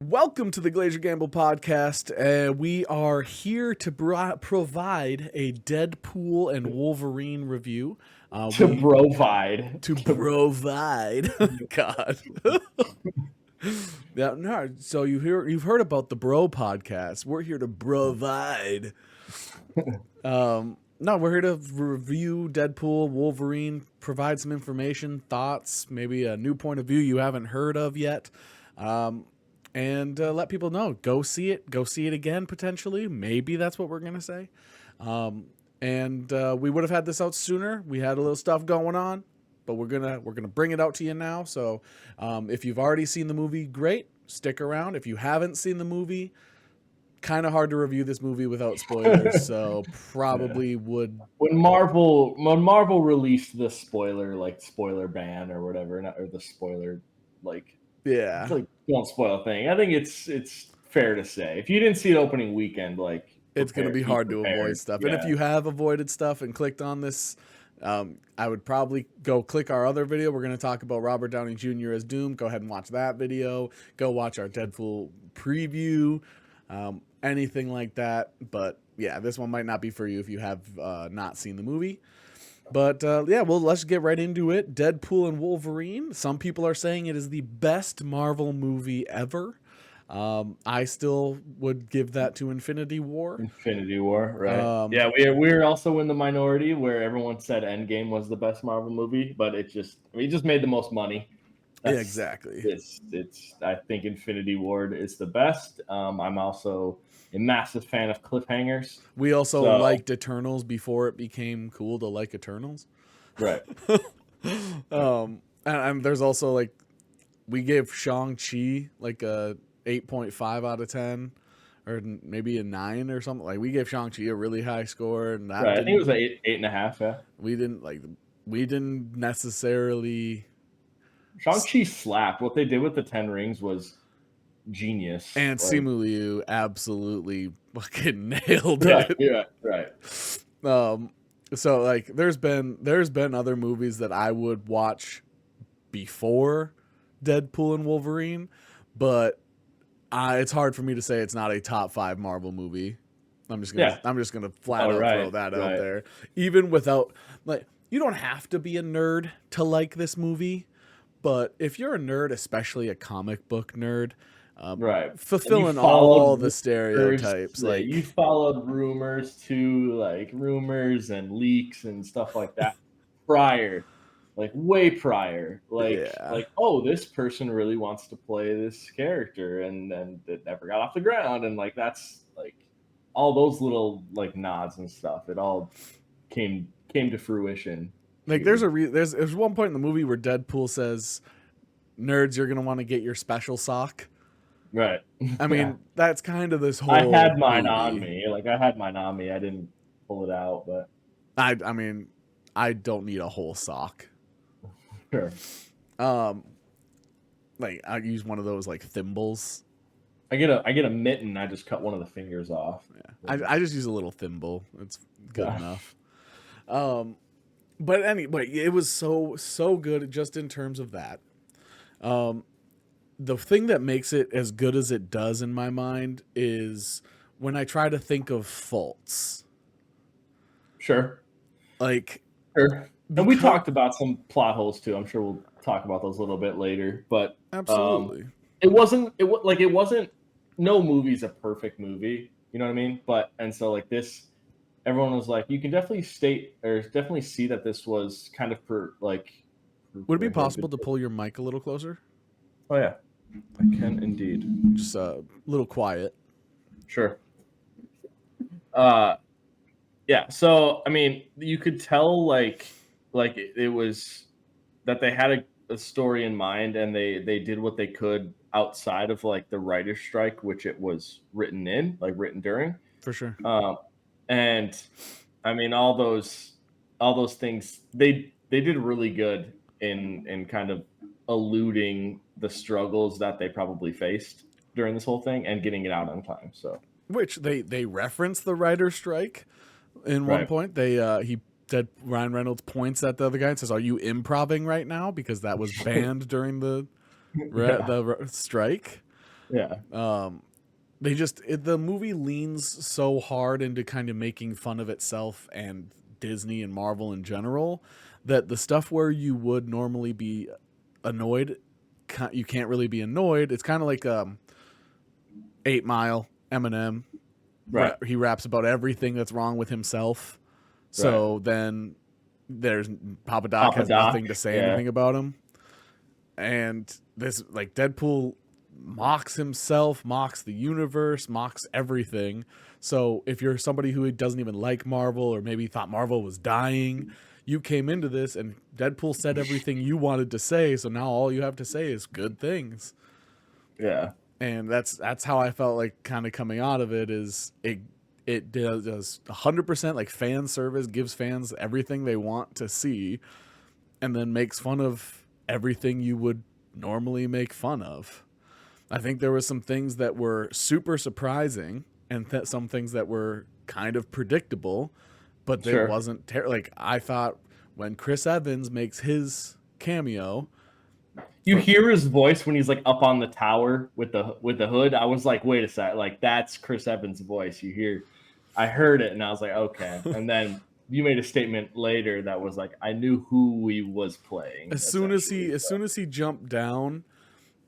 Welcome to the Glaziar Gambol podcast. We are here to provide a Deadpool and Wolverine review. To provide. God. Yeah, no. So you've heard about the Bro podcast. We're here to provide. No, we're here to review Deadpool, Wolverine, provide some information, thoughts, maybe a new point of view you haven't heard of yet. And let people know. Go see it. Go see it again, potentially. Maybe that's what we're going to say. We would have had this out sooner. We had a little stuff going on, but we're gonna bring it out to you now. So if you've already seen the movie, great. Stick around. If you haven't seen the movie, kind of hard to review this movie without spoilers. So probably would. When Marvel released the spoiler ban or whatever, or the spoiler Yeah, it's like don't spoil a thing. I think it's fair to say if you didn't see it opening weekend, it's going to be hard to avoid stuff. Yeah. And if you have avoided stuff and clicked on this, I would probably go click our other video. We're going to talk about Robert Downey Jr. as Doom. Go ahead and watch that video. Go watch our Deadpool preview, anything like that. But yeah, this one might not be for you if you have not seen the movie. But let's get right into it. Deadpool and Wolverine. Some people are saying it is the best Marvel movie ever. I still would give that to Infinity War. Infinity War, right? We're also in the minority where everyone said Endgame was the best Marvel movie, but it just made the most money. Exactly. I think Infinity War is the best. I'm also a massive fan of cliffhangers. We also liked Eternals before it became cool to like Eternals. Right. And there's also we gave Shang-Chi a 8.5 out of 10 or maybe a 9 or something. We gave Shang-Chi a really high score, and that I think it was 8.5. Yeah. We didn't necessarily. Shang-Chi slapped. What they did with the 10 rings was genius. And Simu Liu absolutely fucking nailed it. Yeah, right. So there's been other movies that I would watch before Deadpool and Wolverine, but it's hard for me to say it's not a top 5 Marvel movie. I'm just gonna flat out throw that out there. Even without you don't have to be a nerd to like this movie, but if you're a nerd, especially a comic book nerd, fulfilling all the stereotypes, you followed rumors too, rumors and leaks and stuff like that prior. Way prior, oh, this person really wants to play this character, and then it never got off the ground, and that's all those little nods and stuff. It all came to fruition. There's one point in the movie where Deadpool says, "Nerds, you're gonna want to get your special sock." Right. I mean, that's kind of this whole. I had mine on me. I didn't pull it out, but I mean, I don't need a whole sock. Sure. I use one of those thimbles. I get a mitten. I just cut one of the fingers off. Yeah. I just use a little thimble. It's good enough. But anyway, it was so good just in terms of that. The thing that makes it as good as it does in my mind is when I try to think of faults. Sure. Sure. And we talked about some plot holes too. I'm sure we'll talk about those a little bit later. But absolutely, it wasn't. No movie's a perfect movie. You know what I mean? So this, everyone was like, you can definitely see that this was kind of Would it be possible to pull your mic a little closer? Oh yeah, I can indeed. Just a little quiet. Sure. Yeah. So I mean, you could tell it was that they had a story in mind, and they did what they could outside of the writer's strike, which it was written during. For sure. And I mean, all those things they did really good in kind of eluding the struggles that they probably faced during this whole thing and getting it out on time. So, which they reference the writer's strike in one point. Ryan Reynolds points at the other guy and says, "Are you improving right now?" Because that was banned during the strike. Yeah. The movie leans so hard into kind of making fun of itself and Disney and Marvel in general that the stuff where you would normally be annoyed, you can't really be annoyed. It's kind of like 8 Mile, Eminem. Right. He raps about everything that's wrong with himself. Right. So then there's Papa Doc Papa has Doc. nothing to say Yeah. anything about him. And this, like, Deadpool mocks himself, mocks the universe, mocks everything. So if you're somebody who doesn't even like Marvel, or maybe thought Marvel was dying, you came into this and Deadpool said everything you wanted to say, so now all you have to say is good things. Yeah. And that's how I felt like kind of coming out of it. Is it does 100% like fan service, gives fans everything they want to see, and then makes fun of everything you would normally make fun of. I think there were some things that were super surprising and some things that were kind of predictable, but it Sure. wasn't like I thought when Chris Evans makes his cameo. You hear his voice when he's like up on the tower with the hood. I was like, wait a sec, like that's Chris Evans' voice. I heard it and I was like, okay. And then you made a statement later that was like, I knew who he was playing. As soon as he jumped down,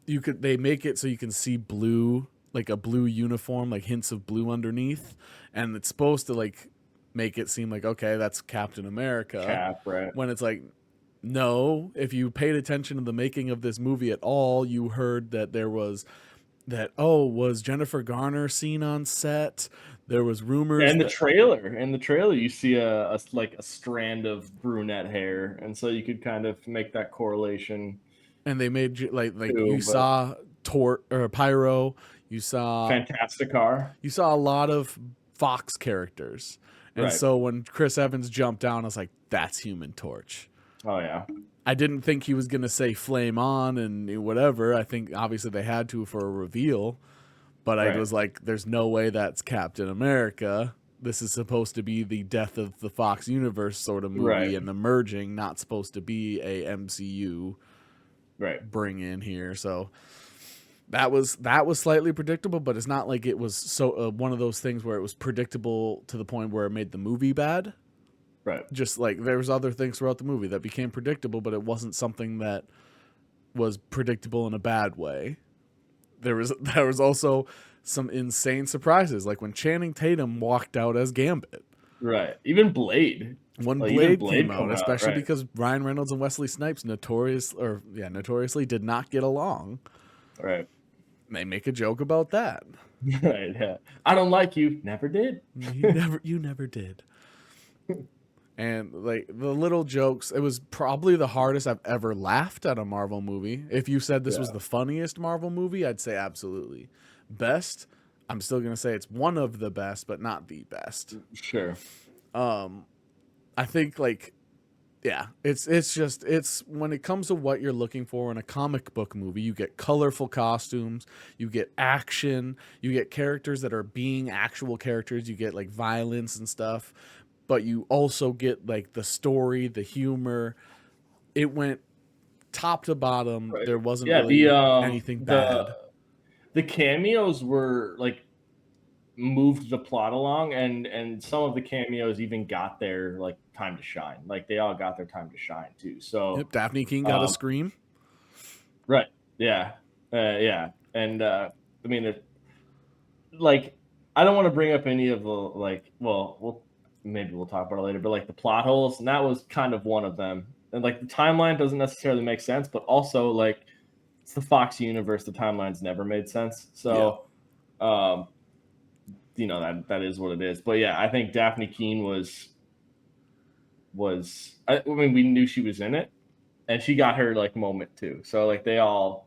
they make it so you can see blue, like a blue uniform, like hints of blue underneath, and it's supposed to like make it seem like, okay, that's Captain America. Cap, right? When it's like, no, if you paid attention to the making of this movie at all, you heard that there was was Jennifer Garner seen on set? There was rumors. In the trailer, you see a strand of brunette hair, and so you could kind of make that correlation. And they made you saw Pyro, you saw Fantastic Car, you saw a lot of Fox characters, and right? So when Chris Evans jumped down, I was like, that's Human Torch. Oh yeah. I didn't think he was gonna say flame on and whatever. I think obviously they had to for a reveal, but I was like, there's no way that's Captain America. This is supposed to be the death of the Fox universe sort of movie, and the merging, not supposed to be a MCU bring in here. So that was slightly predictable, but it's not like it was so one of those things where it was predictable to the point where it made the movie bad. Right. Just like there was other things throughout the movie that became predictable, but it wasn't something that was predictable in a bad way. There was also some insane surprises, like when Channing Tatum walked out as Gambit. Right. Even Blade. When Blade came out, especially because Ryan Reynolds and Wesley Snipes notoriously did not get along. Right. They make a joke about that. Right. Yeah. I don't like you. Never did. You never did. And like the little jokes, it was probably the hardest I've ever laughed at a Marvel movie. If you said this was the funniest Marvel movie, I'd say absolutely. Best, I'm still going to say it's one of the best, but not the best. Sure. I think it's when it comes to what you're looking for in a comic book movie, you get colorful costumes, you get action, you get characters that are being actual characters, you get like violence and stuff. But you also get like the story, the humor. It went top to bottom. Right. There wasn't really anything bad. The cameos were like moved the plot along, and some of the cameos even got their like time to shine. Like they all got their time to shine too. So Daphne King got a scream. Right. Yeah. Yeah. And I mean, like I don't want to bring up any of the maybe we'll talk about it later, but like the plot holes, and that was kind of one of them. And like the timeline doesn't necessarily make sense, but also like it's the Fox universe, the timelines never made sense. So, that is what it is. But yeah, I think Daphne Keane was. I mean, we knew she was in it, and she got her like moment too. So like they all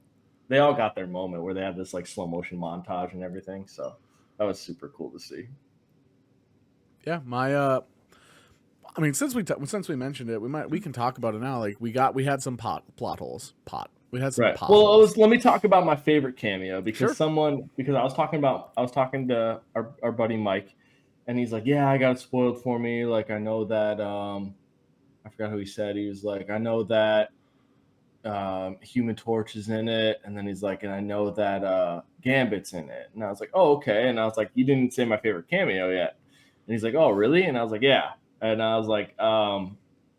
got their moment where they had this like slow motion montage and everything. So that was super cool to see. Yeah, I mean, since we mentioned it, we can talk about it now. Like we had some plot holes. We had some plot holes. Let me talk about my favorite cameo because I was talking to our buddy Mike, and he's like, yeah, I got it spoiled for me. Like I know that I forgot who he said. He was like, I know that Human Torch is in it, and then he's like, and I know that Gambit's in it, and I was like, oh, okay, and I was like, you didn't say my favorite cameo yet, and he's like, oh, really? And I was like, yeah, and I was like,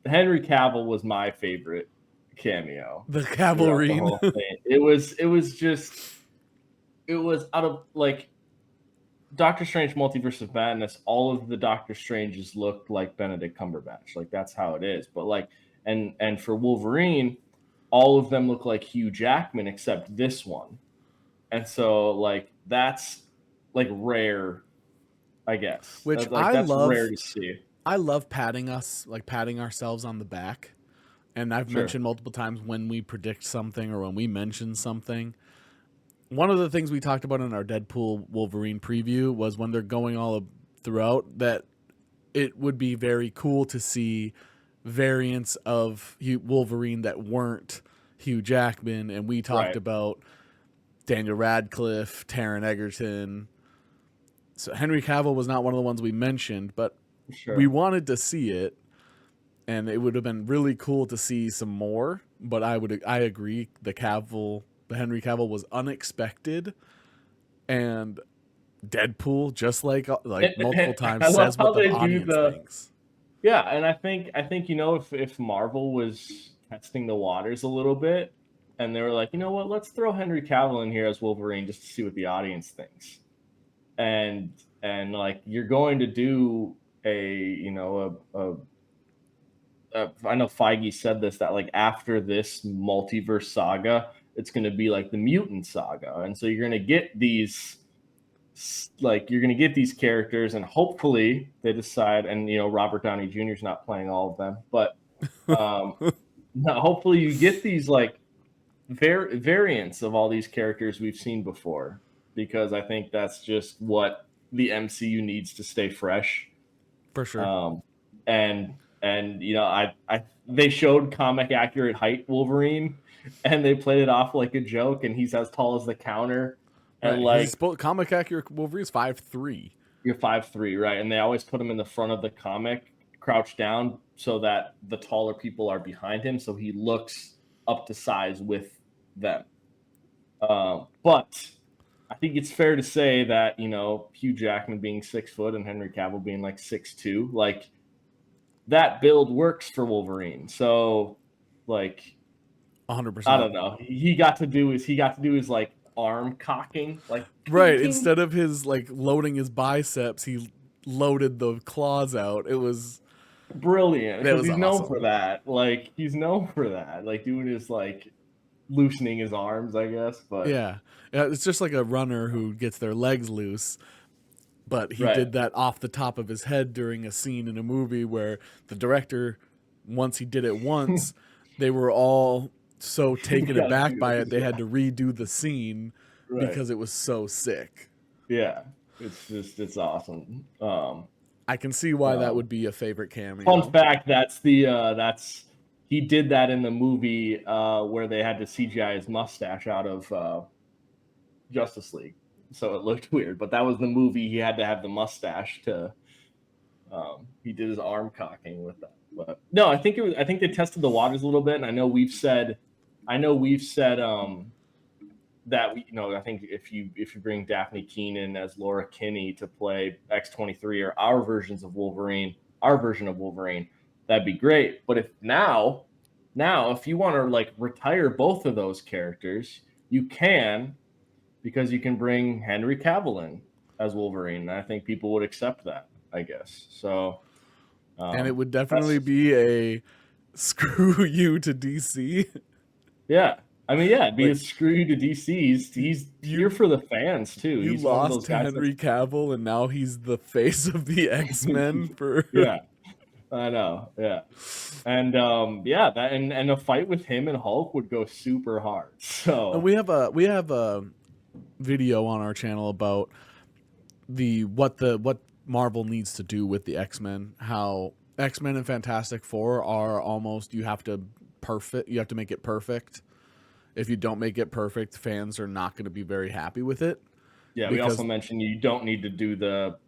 Henry Cavill was my favorite cameo The throughout the Cavalry. whole thing. It was out of like Doctor Strange Multiverse of Madness, all of the Doctor Stranges looked like Benedict Cumberbatch. Like that's how it is. But like and for Wolverine, all of them look like Hugh Jackman except this one. And so like that's like rare, I guess. Which that's rare to see. I love patting ourselves on the back. And I've mentioned multiple times when we predict something or when we mention something. One of the things we talked about in our Deadpool Wolverine preview was when they're going all throughout that it would be very cool to see variants of Wolverine that weren't Hugh Jackman. And we talked about Daniel Radcliffe, Taron Egerton. So Henry Cavill was not one of the ones we mentioned, but we wanted to see it. And it would have been really cool to see some more. But I agree. The Henry Cavill was unexpected, and Deadpool, just like multiple times, says what the audience thinks. Yeah, and I think if Marvel was testing the waters a little bit, and they were like, you know what, let's throw Henry Cavill in here as Wolverine just to see what the audience thinks, and like you're going to do I know Feige said this, that like after this multiverse saga, it's going to be like the mutant saga. And so you're going to get these characters, and hopefully they decide, and Robert Downey Jr. is not playing all of them, but hopefully you get these like variants of all these characters we've seen before, because I think that's just what the MCU needs to stay fresh. For sure. And they showed comic accurate height Wolverine, and they played it off like a joke, and he's as tall as the counter. And comic accurate Wolverine's 5'3". You're 5'3", right? And they always put him in the front of the comic, crouched down, so that the taller people are behind him, so he looks up to size with them. But I think it's fair to say that Hugh Jackman being 6 foot and Henry Cavill being like 6'2", like that build works for Wolverine. So like 100%. I don't know. He got to do his like arm cocking, like right. Instead of his like loading his biceps, he loaded the claws out. It was brilliant. Because he's known for that. Like he's known for that. Like doing his like loosening his arms, I guess. But yeah, it's just like a runner who gets their legs loose. But he did that off the top of his head during a scene in a movie where the director, once he did it once, they were all so taken aback by it, they had to redo the scene because it was so sick. Yeah, it's awesome. I can see why that would be a favorite cameo. Fun fact: he did that in the movie where they had to CGI his mustache out of Justice League. So it looked weird, but that was the movie he had to have the mustache to. He did his arm cocking with that, but no, I think they tested the waters a little bit, and I know we've said that I think if you bring Daphne Keenan as Laura Kinney to play X-23 or our version of Wolverine, that'd be great. But if now if you want to like retire both of those characters, you can. Because you can bring Henry Cavill in as Wolverine, and I think people would accept that, I guess. So, and it would definitely be a screw you to DC. Yeah, I mean, it'd be a screw you to DC. He's here for the fans too. He's lost to Henry Cavill, and now he's the face of the X-Men for. Yeah, I know. Yeah, and and a fight with him and Hulk would go super hard. So, and we have a video on our channel about what Marvel needs to do with the X-Men. How X-Men and Fantastic Four are almost you have to make it perfect. If you don't make it perfect, fans are not going to be very happy with it. Yeah, we also mentioned you don't need to do the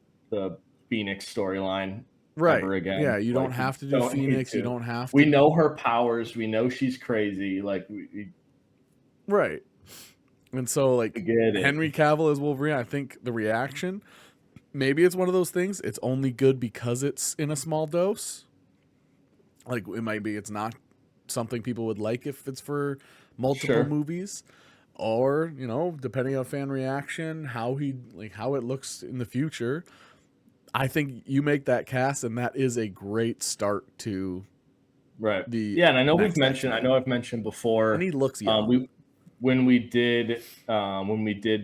Phoenix storyline Right. ever again. Yeah, you Like, don't we have to do don't need Phoenix. You to. don't have We to. know her powers. We know she's crazy. Like, Right. And so, we like, get it. Henry Cavill as Wolverine, I think the reaction, maybe it's one of those things. It's only good because it's in a small dose. Like, it might be it's not something people would like if it's for multiple Sure. movies. Or, you know, depending on fan reaction, how it looks in the future. I think you make that cast, and that is a great start to Right. the Yeah, and I know next X-Men. I've mentioned And before, he looks young. we when we did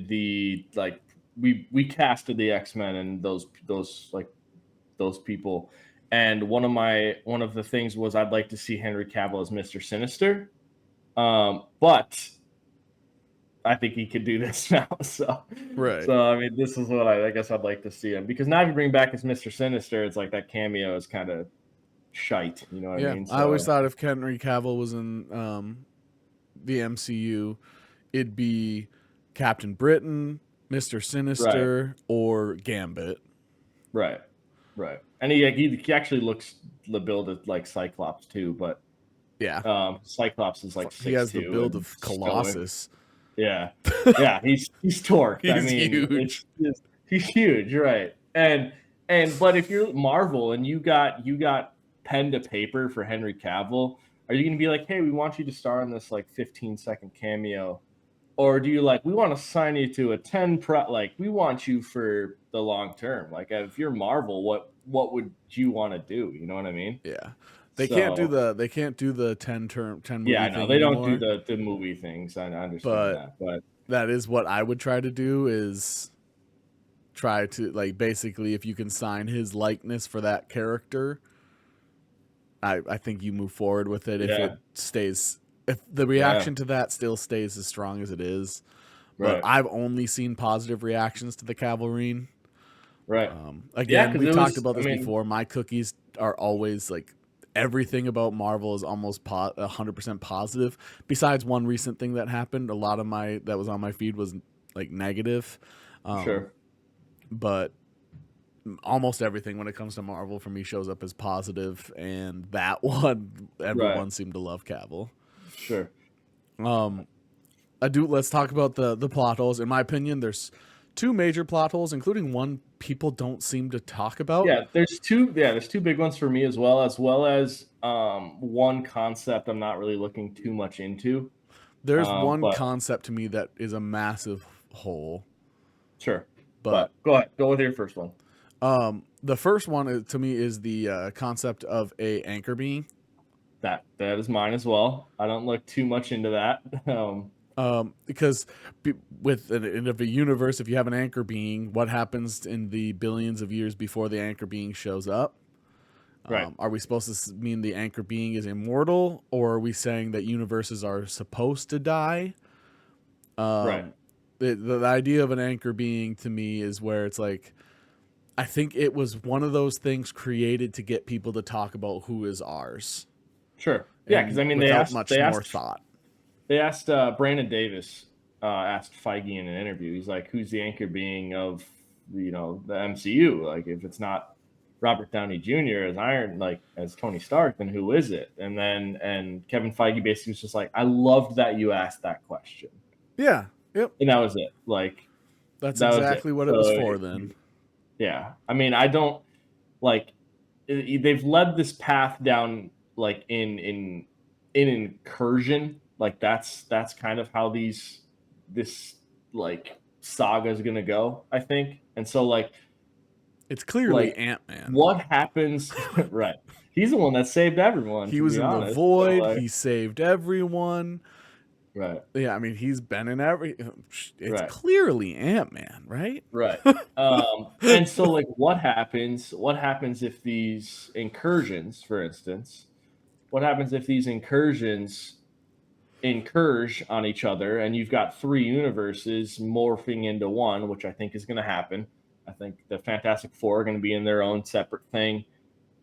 the like we casted the X-Men and those people. And one of the things was I'd like to see Henry Cavill as Mr. Sinister. But I think he could do this now. Right. I mean, this is what I guess I'd like to see him, because now if you bring back as Mr. Sinister, it's like that cameo is kind of shite. You know what I Yeah. mean? I always So thought if Henry Cavill was in the MCU, it'd be Captain Britain, Mr. right, Sinister, or Gambit. right, right. And he actually looks the build of like Cyclops too, but Yeah. Cyclops is like He has the 6'2" build and of stoic. Colossus. Yeah, yeah, he's torqued. I He's mean, huge. he's huge, right? But if you're Marvel and you got pen to paper for Henry Cavill, are you going to be like, hey, we want you to star in this like 15-second cameo, or do you like, we want to sign you to a 10 like we want you for the long term? Like, if you're Marvel, what would you want to do? You know what I mean? Yeah. So They can't do the 10 yeah, movie I know thing they don't do anymore. the movie things. I understand But that, but that is what I would try to do, is try to, like, basically if you can sign his likeness for that character, I think you move forward with it yeah, if the yeah, reaction to that still stays as strong as it is. But right, I've only seen positive reactions to the Cavalrine. right. Yeah, Again, because we've it talked was. about I this mean, before. My cookies are always like, everything about Marvel is almost 100% positive. Besides one recent thing that happened, a lot of my that was on my feed was like negative. Um, sure. but almost everything when it comes to Marvel for me shows up as positive, and that one Right. everyone seemed to love Cavill. Sure. Um, I do. Let's talk about the plot holes. In my opinion, there's two major plot holes, including one people don't seem to talk about. Yeah, there's two. Yeah, there's two big ones for me, as well as one concept I'm not really looking too much into. There's one But concept to me that is a massive hole, sure. but But go ahead. Go with your first one. the first one to me is the concept of a anchor being. That is mine as well. I don't look too much into that. Because in a universe, if you have an anchor being, what happens in the billions of years before the anchor being shows up? Right. Are we supposed to mean the anchor being is immortal, or are we saying that universes are supposed to die? Right. The idea of an anchor being to me is where it's like, I think it was one of those things created to get people to talk about who is ours, Sure. Yeah, because and I mean, without much more thought. they asked Brandon Davis asked Feige in an interview. He's like, "Who's the anchor being of the MCU? Like, if it's not Robert Downey Jr. as as Tony Stark, then who is it?" And Kevin Feige basically was just like, "I loved that you asked that question," Yeah. Yep. and that was it. Like, That's that was it. exactly what it was So for then. yeah, I mean, I don't like they've led this path down like in incursion. Like, that's kind of how this like saga is gonna go, I think. And so It's clearly like Ant-Man. what happens right. He's the one that saved everyone, He to was be in the honest. So void. like He saved everyone. right, Yeah, I mean, he's been in every. It's right. clearly Ant-Man, right? Right. And so like what happens if these incursions, for instance, what happens if these incursions incurge on each other and you've got three universes morphing into one, which I think is going to happen. I think the Fantastic Four are going to be in their own separate thing.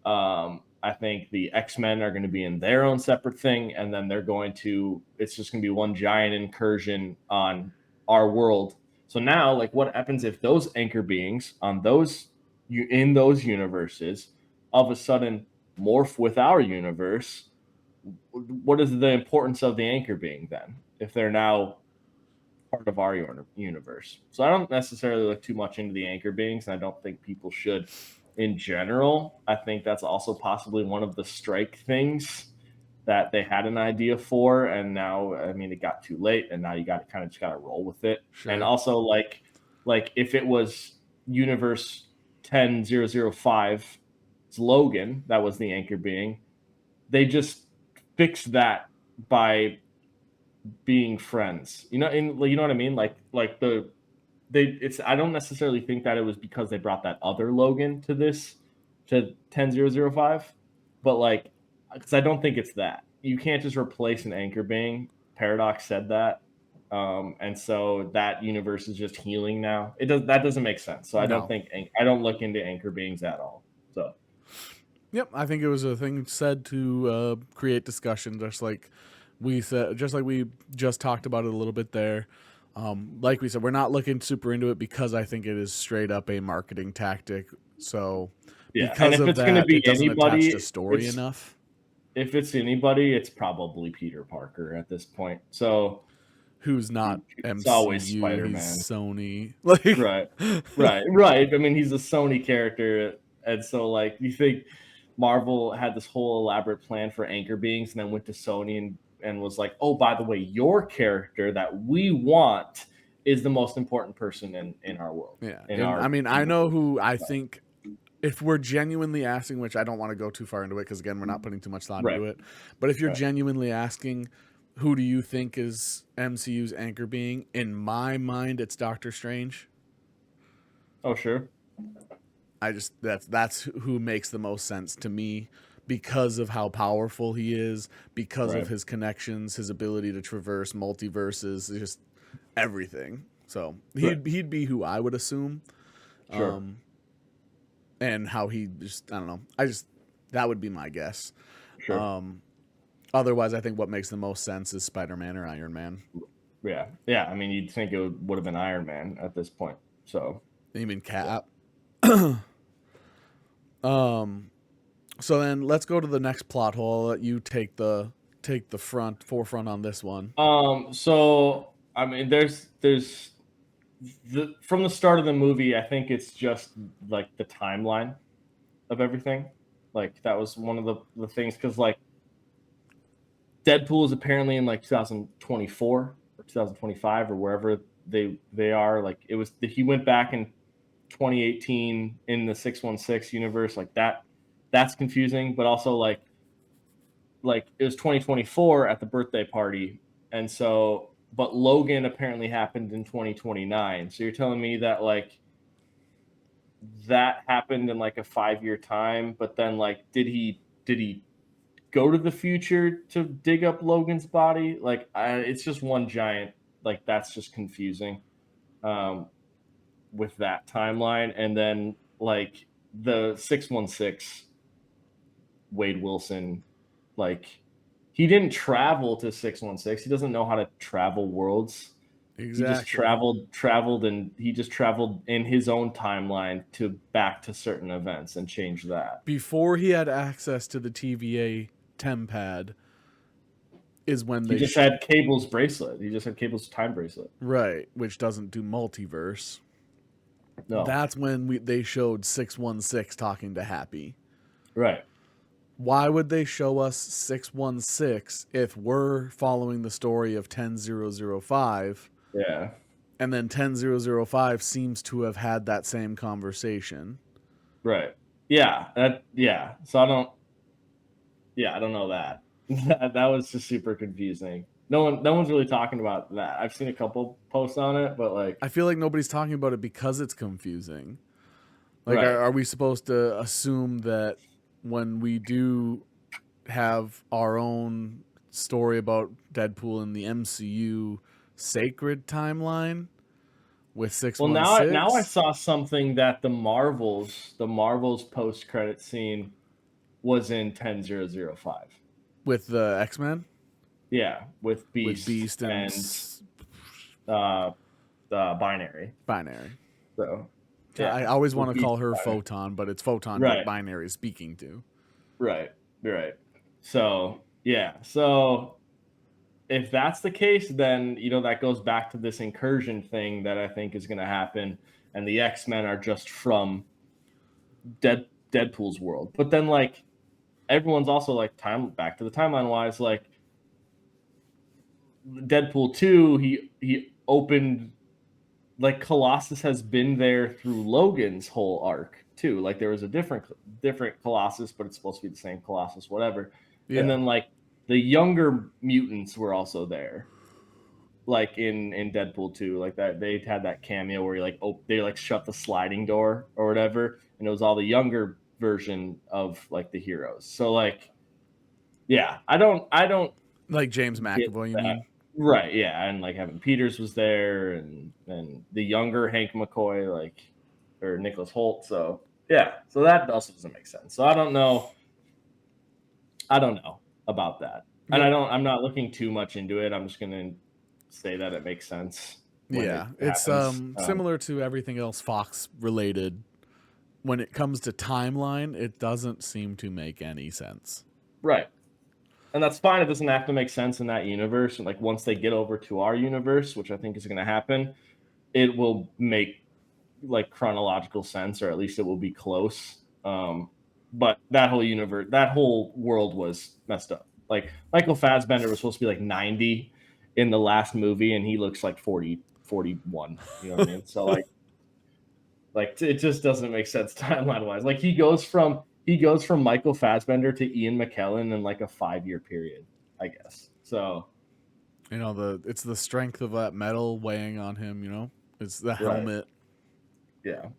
I think the X-Men are going to be in their own separate thing, and then it's just going to be one giant incursion on our world. So now, like, what happens if those anchor beings in those universes all of a sudden morph with our universe, what is the importance of the anchor being then if they're now part of our universe? So I don't necessarily look too much into the anchor beings, and I don't think people should in general. I think that's also possibly one of the strike things that they had an idea for, and now, I mean, it got too late, and now you got to kind of just got to roll with it. Sure. And also, like if it was universe 10005, it's Logan that was the anchor being, they just fixed that by being friends. You know, you know what I mean? I don't necessarily think that it was because they brought that other Logan to 10005, but like, because I don't think it's that. You can't just replace an anchor being. Paradox said that. And so that universe is just healing now. That doesn't make sense. So I don't look into anchor beings at all. So yep, I think it was a thing said to create discussion, just like we just talked about it a little bit there. Like we said, we're not looking super into it because I think it is straight up a marketing tactic. So yeah, because and if of it's that, going to be it doesn't anybody, attach to story enough. If it's anybody, it's probably Peter Parker at this point. So who's not it's MCU, always Spider-Man. He's Sony. Like right. I mean, he's a Sony character, and so like, you think Marvel had this whole elaborate plan for anchor beings, and then went to Sony and was like, oh, by the way, your character that we want is the most important person in our world. Yeah, I know who I think. If we're genuinely asking, which I don't want to go too far into it because, again, we're not putting too much thought into it. But if you're genuinely asking, who do you think is MCU's anchor being? In my mind, it's Doctor Strange. Oh, sure. That's who makes the most sense to me because of how powerful he is, because of his connections, his ability to traverse multiverses, just everything. So he'd be who I would assume. Sure. And how he just, I don't know. That would be my guess. Sure. Otherwise, I think what makes the most sense is Spider-Man or Iron Man. Yeah. I mean, you'd think it would have been Iron Man at this point. So you mean Cap? So then let's go to the next plot hole. I'll let you take the forefront on this one. So I mean, there's from the start of the movie, I think it's just like the timeline of everything. Like, that was one of the things, because like Deadpool is apparently in like 2024 or 2025 or wherever they are. Like, he went back in 2018 in the 616 universe. Like, that's confusing, but also like it was 2024 at the birthday party, and so, but Logan apparently happened in 2029. So you're telling me that like that happened in like a 5-year time, but then like did he go to the future to dig up Logan's body? Like, it's just one giant, like, that's just confusing with that timeline. And then like the 616 Wade Wilson, like, he didn't travel to 616. He doesn't know how to travel worlds. Exactly. He just traveled, and he just traveled in his own timeline back to certain events and changed that. Before he had access to the TVA TemPad is when he just had Cable's bracelet. He just had Cable's time bracelet. Right, which doesn't do multiverse. No. That's when they showed 616 talking to Happy. Right. Why would they show us 616 if we're following the story of 10005? Yeah. And then 10005 seems to have had that same conversation. Right. Yeah. So I don't know that. That was just super confusing. No one's really talking about that. I've seen a couple posts on it, but like, I feel like nobody's talking about it because it's confusing. Like, are we supposed to assume that when we do have our own story about Deadpool in the MCU sacred timeline with 616? Well, now I saw something that the Marvels post-credit scene was in 10005 with the X-Men. Yeah, with Beast and Binary. So Yeah. I always want to Beast call her Rider. Photon, but it's Photon Right. that Binary is speaking to. Right. So yeah. So if that's the case, then that goes back to this incursion thing that I think is going to happen, and the X-Men are just from Deadpool's world. But then like everyone's also like back to the timeline wise, like Deadpool 2, he opened, like Colossus has been there through Logan's whole arc too. Like there was a different Colossus, but it's supposed to be the same Colossus, whatever. Yeah. And then like the younger mutants were also there, like in Deadpool 2, like that they had that cameo where they like shut the sliding door or whatever, and it was all the younger version of like the heroes. So like, yeah, I don't Like James get McAvoy, you that. mean? Right, yeah, and like Evan Peters was there, and the younger Hank McCoy, like, or Nicholas Holt. So yeah, so that also doesn't make sense. So I don't know about that, and Yep. I'm not looking too much into it. I'm just gonna say that it makes sense when it It's happens. similar to everything else Fox related. When it comes to timeline, it doesn't seem to make any sense. Right. And that's fine. It doesn't have to make sense in that universe. And like once they get over to our universe, which I think is going to happen, it will make like chronological sense, or at least it will be close. But that whole universe, that whole world was messed up. Like Michael Fassbender was supposed to be like 90 in the last movie, and he looks like 40, 41. You know what I mean? So like it just doesn't make sense timeline wise. Like he goes from Michael Fassbender to Ian McKellen in like a 5-year period, I guess. So it's the strength of that metal weighing on him. It's the helmet. Right. Yeah.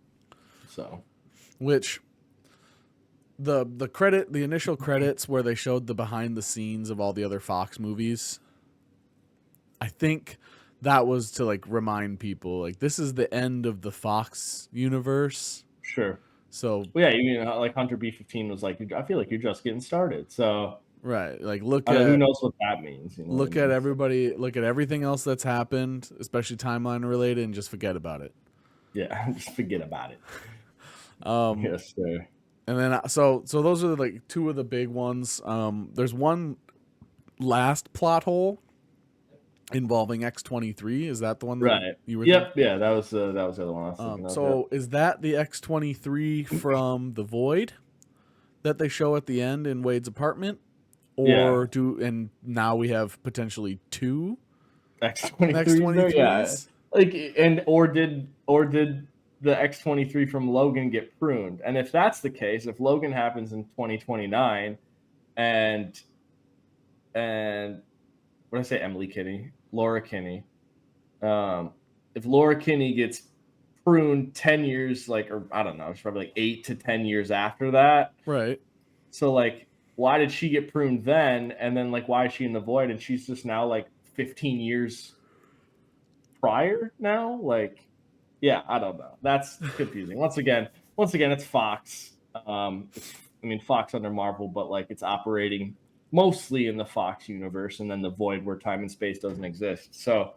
So which the initial credits where they showed the behind the scenes of all the other Fox movies, I think that was to like remind people like this is the end of the Fox universe. Sure. So well, yeah, like Hunter B-15 was like, I feel like you're just getting started. So right, like who knows what that means? Look at everybody. Look at everything else that's happened, especially timeline related, and just forget about it. Yeah, just forget about it. Yes, sir. And then so those are like two of the big ones. There's one last plot hole involving X-23. Is that the one that Right. you were? Yep. Yeah, that was the other one I was thinking of. So is that the X-23 from the Void that they show at the end in Wade's apartment, or and now we have potentially two X-23s? Yeah. Like or did the X-23 from Logan get pruned? And if that's the case, if Logan happens in 2029, and what did I say? Laura Kinney. If Laura Kinney gets pruned 10 years, like, or I don't know, it's probably like 8 to 10 years after that. Right. So like, why did she get pruned then? And then like, why is she in the Void? And she's just now like 15 years prior now? Like, yeah, I don't know. That's confusing. Once again, it's Fox. Fox under Marvel, but like it's operating mostly in the Fox universe, and then the Void where time and space doesn't exist. So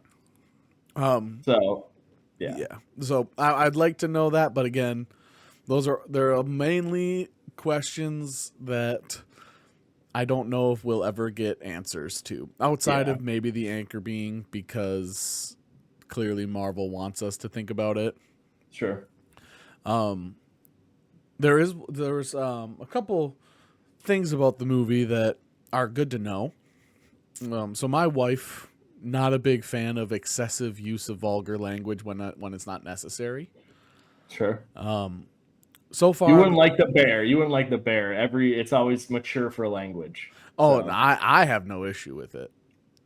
yeah. So I'd like to know that, but again, there are mainly questions that I don't know if we'll ever get answers to, outside of maybe the anchor being because clearly Marvel wants us to think about it. Sure. There's a couple things about the movie that are good to know. So my wife, not a big fan of excessive use of vulgar language when it's not necessary. Sure. So far, you wouldn't like the bear. It's always mature for language. Oh, so. No, I have no issue with it.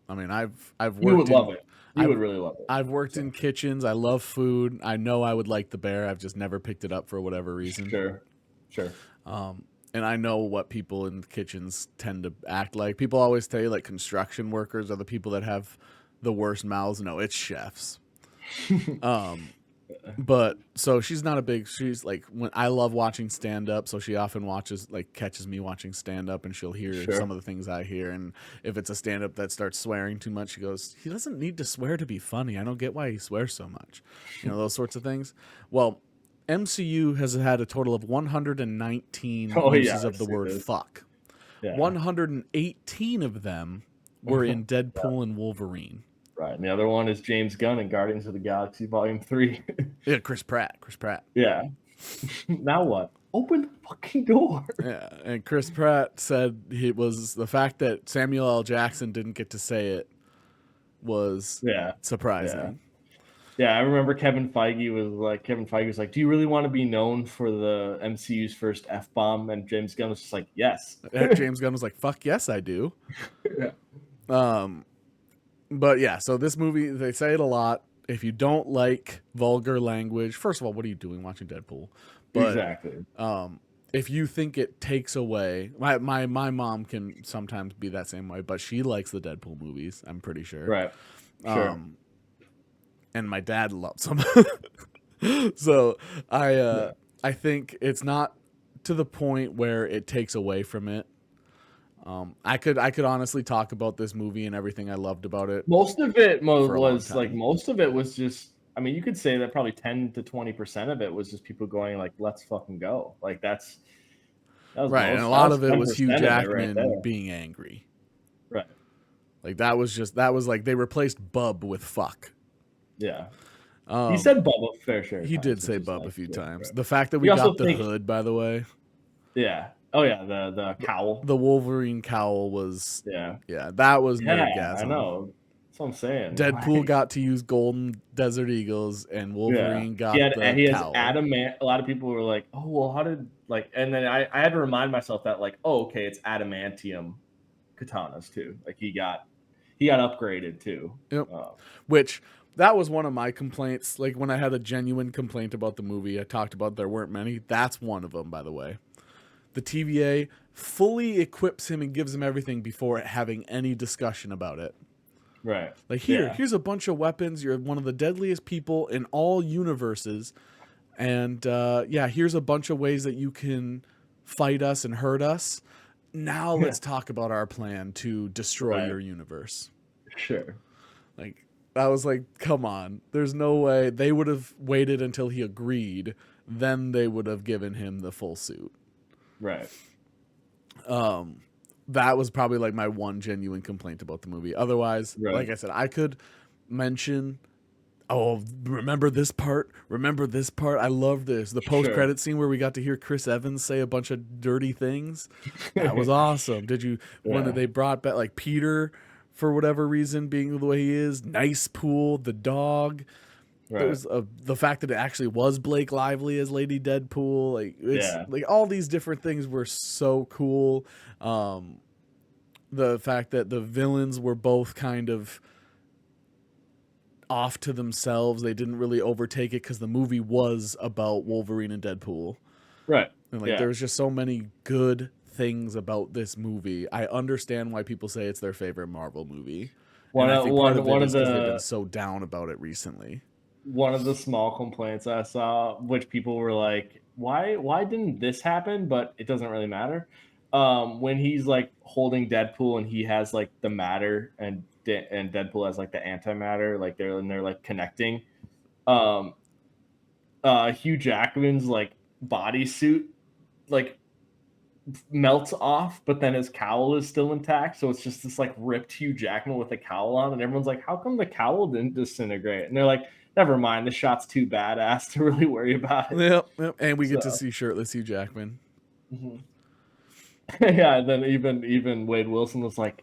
I mean, I've worked. You would love it. You would really love it. I've worked in kitchens. I love food. I know I would like the bear. I've just never picked it up for whatever reason. Sure. And I know what people in kitchens tend to act like. People always tell you like construction workers are the people that have the worst mouths. No, it's chefs. But so she's like, when I love watching stand up, so she often catches me watching stand up, and she'll hear some of the things I hear. And if it's a stand up that starts swearing too much, she goes, "He doesn't need to swear to be funny. I don't get why he swears so much." Those sorts of things. Well, MCU has had a total of 119 Oh yeah, uses I of the see word this. fuck. Yeah. 118 of them were in Deadpool Yeah. and Wolverine. Right. And the other one is James Gunn in Guardians of the Galaxy Volume 3. Yeah, Chris Pratt. Yeah. Now what? Open the fucking door. Yeah, and Chris Pratt said it was the fact that Samuel L. Jackson didn't get to say it was Yeah. surprising. Yeah, I remember Kevin Feige was like, "Do you really want to be known for the MCU's first F-bomb?" And James Gunn was just like, "Yes." James Gunn was like, "Fuck yes, I do." Yeah. But yeah, so this movie, they say it a lot. If you don't like vulgar language, first of all, what are you doing watching Deadpool? But Exactly. if you think it takes away, my mom can sometimes be that same way, but she likes the Deadpool movies, I'm pretty sure. Right. Sure. And my dad loves them. So I think it's not to the point where it takes away from it. I could honestly talk about this movie and everything I loved about it. Most of it for a long was like time. most of it was just. I mean, you could say that probably 10 to 20% of it was just people going like, "Let's fucking go!" Like that was Right, and a that lot was of it was Hugh 10% of it right Jackman there. being angry. Right. Like that was like they replaced bub with fuck. Yeah. He said Bubba a fair share of He times, did which say is bub a like, few yeah, times. right. The fact that we You also got the think, hood, by the way, yeah. Oh yeah, the cowl. the Wolverine cowl was, Yeah. that was Yeah, I nerdgasm. know. That's what I'm saying. Deadpool Like, got to use golden Desert Eagles, and yeah. Wolverine got the He has cowl. adamant. A lot of people were like, "Oh, well, how did like?" And then I had to remind myself that like, "Oh, okay, it's adamantium katanas too." Like he got upgraded too. Yep. Which that was one of my complaints. Like when I had a genuine complaint about the movie, I talked about there weren't many. That's one of them, by the way. The TVA fully equips him and gives him everything before having any discussion about it. Right. Like Yeah. here's a bunch of weapons. You're one of the deadliest people in all universes, and here's a bunch of ways that you can fight us and hurt us. Now let's talk about our plan to destroy Right. your universe. Sure. Like I was like, come on. There's no way. They would have waited until he agreed, then they would have given him the full suit. Right. That was probably like my one genuine complaint about the movie. Otherwise, Right. like I said, I could mention, oh, remember this part? Remember this part? I love this. The post-credit scene where we got to hear Chris Evans say a bunch of dirty things. That was awesome. Did you, when they brought back like Peter for whatever reason being the way he is, nice pool, the dog. Right. There was the fact that it actually was Blake Lively as Lady Deadpool. Like it's like all these different things were so cool. The fact that the villains were both kind of off to themselves. They didn't really overtake it because the movie was about Wolverine and Deadpool. Right. And like there was just so many good things about this movie. I understand why people say it's their favorite Marvel movie. And I think part of it is because they've been so down about it recently. One of the small complaints I saw, which people were like, why didn't this happen? But it doesn't really matter. When he's like holding Deadpool and he has like the matter and Deadpool has like the antimatter, like they're like connecting. Hugh Jackman's like bodysuit like melts off, but then his cowl is still intact. So it's just this like ripped Hugh Jackman with a cowl on, and everyone's like, how come the cowl didn't disintegrate? And they're like, never mind, the shot's too badass to really worry about it. Yep. And we get to see shirtless Hugh Jackman. Mm-hmm. Yeah, and then even Wade Wilson was like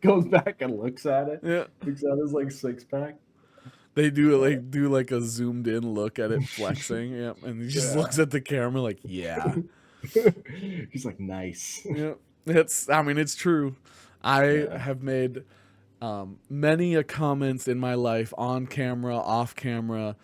goes back and looks at it. Yeah. Looks at his like six pack. They do like a zoomed in look at it flexing. Yep. And he just looks at the camera like, yeah. He's like, nice. Yeah. It's true. I have made many a comments in my life on camera, off camera.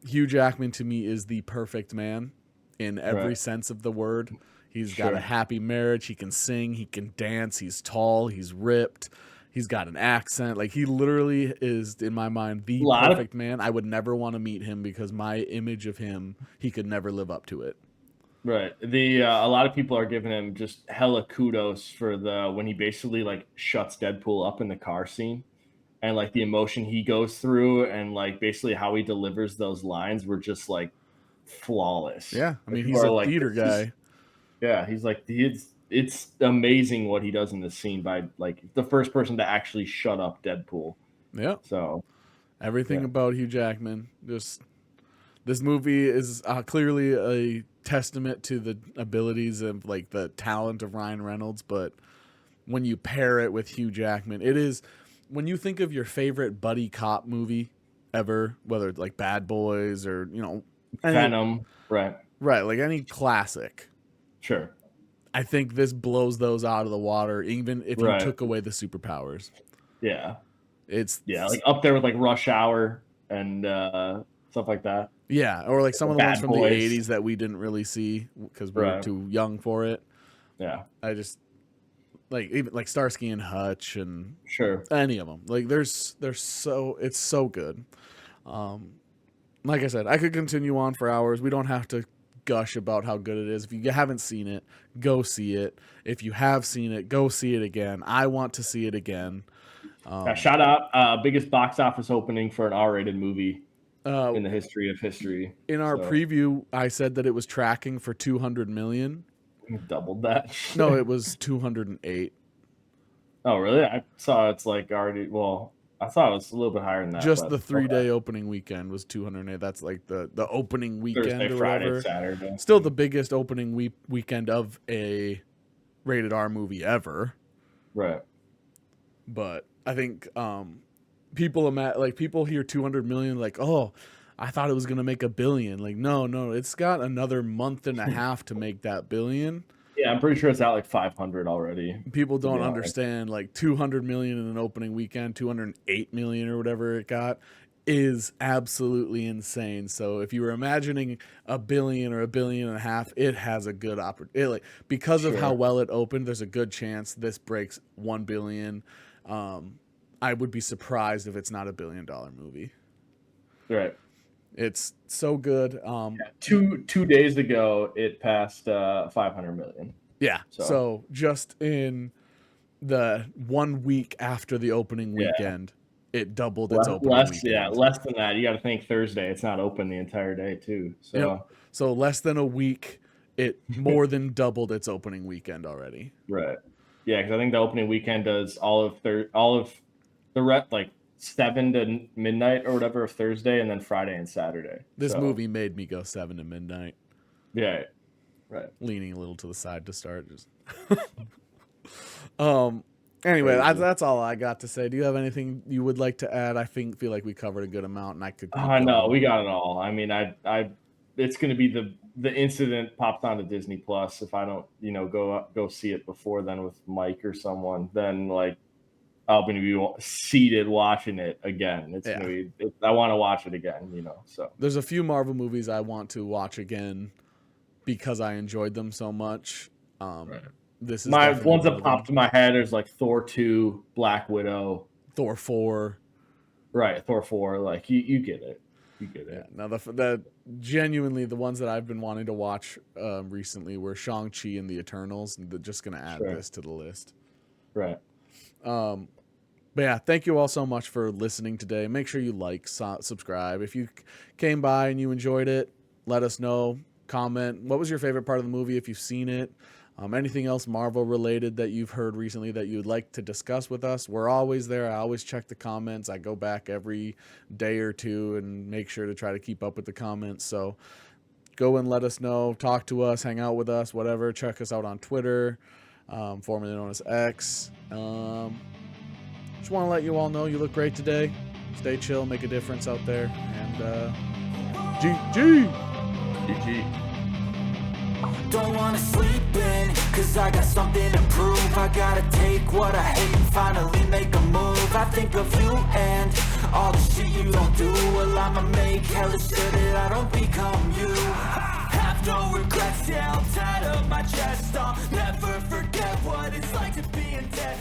Hugh Jackman to me is the perfect man in every sense of the word. He's got a happy marriage. He can sing. He can dance. He's tall. He's ripped. He's got an accent. Like he literally is, in my mind, the perfect man. I would never want to meet him because my image of him, he could never live up to it. Right. A lot of people are giving him just hella kudos for when he basically like shuts Deadpool up in the car scene. and like the emotion he goes through, and like basically how he delivers those lines were just like flawless. Yeah, I mean, People he's a are like, theater guy. he's like, it's amazing what he does in this scene by like the first person to actually shut up Deadpool. Yeah. So everything about Hugh Jackman, just this movie is clearly a testament to the abilities of like the talent of Ryan Reynolds, but when you pair it with Hugh Jackman, it is, when you think of your favorite buddy cop movie ever, whether it's like Bad Boys or, you know, Venom, right, like any classic, sure, I think this blows those out of the water, even if you took away the superpowers. Yeah. It's like up there with like Rush Hour and stuff like that. Yeah, or like some of the ones from Boys. the 80s that we didn't really see because we were too young for it. Yeah. I just like, even like Starsky and Hutch and sure, any of them. Like it's so good. Like I said, I could continue on for hours. We don't have to gush about how good it is. If you haven't seen it, go see it. If you have seen it, go see it again. I want to see it again. Shout out, biggest box office opening for an R-rated movie in the history of history. In our preview, I said that it was tracking for 200 million. You doubled that? No, it was 208. Oh, really? I saw it's like already. Well, I thought it was a little bit higher than that. Just the 3-day opening weekend was 208. That's like the opening weekend Thursday, or Friday, whatever. Saturday. Still the biggest opening weekend of a rated R movie ever. Right. But I think people hear 200 million like, oh, I thought it was going to make $1 billion. Like, no, it's got another month and a half to make that $1 billion. Yeah, I'm pretty sure it's out like 500 already. People don't understand like 200 million in an opening weekend, 208 million or whatever it got is absolutely insane. So if you were imagining $1 billion or $1.5 billion, it has a good opportunity. Like, because of how well it opened, there's a good chance this breaks $1 billion. I would be surprised if it's not $1 billion movie. Right. It's so good. 2 days ago, it passed 500 million. Yeah. So just in the 1 week after the opening weekend, it doubled its opening weekend. Yeah, less than that. You got to think Thursday. It's not open the entire day, too. So less than a week, it more than doubled its opening weekend already. Right. Yeah, because I think the opening weekend does all of the like 7 to midnight or whatever of Thursday, and then Friday and Saturday. This movie made me go 7 to midnight. Yeah. Right. Leaning a little to the side to start. Just Anyway, that's all I got to say. Do you have anything you would like to add? I feel like we covered a good amount, and I could. No, we got it all. I mean, it's going to be the incident popped onto Disney Plus. If I don't, go see it before then with Mike or someone, then like I'm going to be seated watching it again. It's going to be. I want to watch it again. So there's a few Marvel movies I want to watch again because I enjoyed them so much. Right. This is my ones that popped in my head. There's like Thor 2, Black Widow, Thor 4. Right, Thor 4. Like you get it. You get it. Yeah. Now the genuinely the ones that I've been wanting to watch recently were Shang-Chi and the Eternals, and they're just going to add this to the list. Right. But yeah, thank you all so much for listening today. Make sure you like, subscribe. If you came by and you enjoyed it, let us know. Comment. What was your favorite part of the movie if you've seen it? Anything else Marvel related that you've heard recently that you'd like to discuss with us? We're always there. I always check the comments. I go back every day or two and make sure to try to keep up with the comments. So go and let us know. Talk to us. Hang out with us. Whatever. Check us out on Twitter, formerly known as X. Just want to let you all know you look great today. Stay chill. Make a difference out there. And GG. GG. Don't wanna sleep in, cause I got something to prove. I gotta take what I hate and finally make a move. I think of you and all the shit you don't do. Well, I'ma make hella sure that I don't become you. Have no regrets, yeah, I'll tie up my chest. I'll never forget what it's like to be in debt.